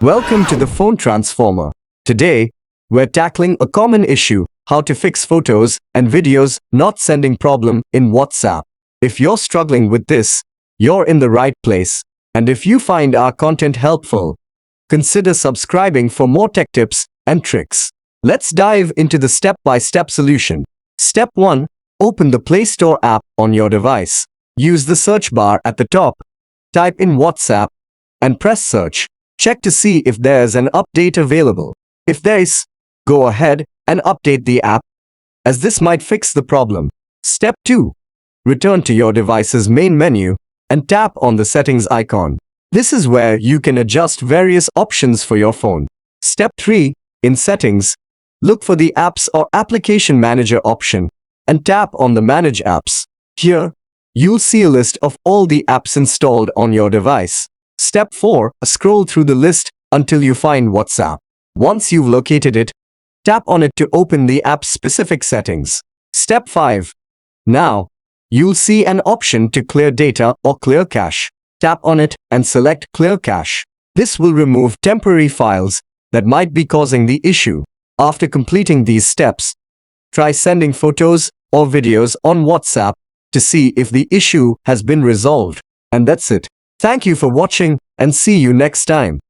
Welcome to the Phone Transformer. Today, we're tackling a common issue, how to fix photos and videos not sending problem in WhatsApp. If you're struggling with this, you're in the right place. And if you find our content helpful, consider subscribing for more tech tips and tricks. Let's dive into the step-by-step solution. Step 1. Open the Play Store app on your device. Use the search bar at the top. Type in WhatsApp and press search. Check to see if there's an update available. If there is, go ahead and update the app, as this might fix the problem. Step 2. Return to your device's main menu and tap on the settings icon. This is where you can adjust various options for your phone. Step 3. In settings, look for the Apps or Application Manager option and tap on the Manage Apps. Here, you'll see a list of all the apps installed on your device. Step 4. Scroll through the list until you find WhatsApp. Once you've located it, tap on it to open the app's specific settings. Step 5. Now, you'll see an option to clear data or clear cache. Tap on it and select Clear Cache. This will remove temporary files that might be causing the issue. After completing these steps, try sending photos or videos on WhatsApp to see if the issue has been resolved. And that's it. Thank you for watching and see you next time.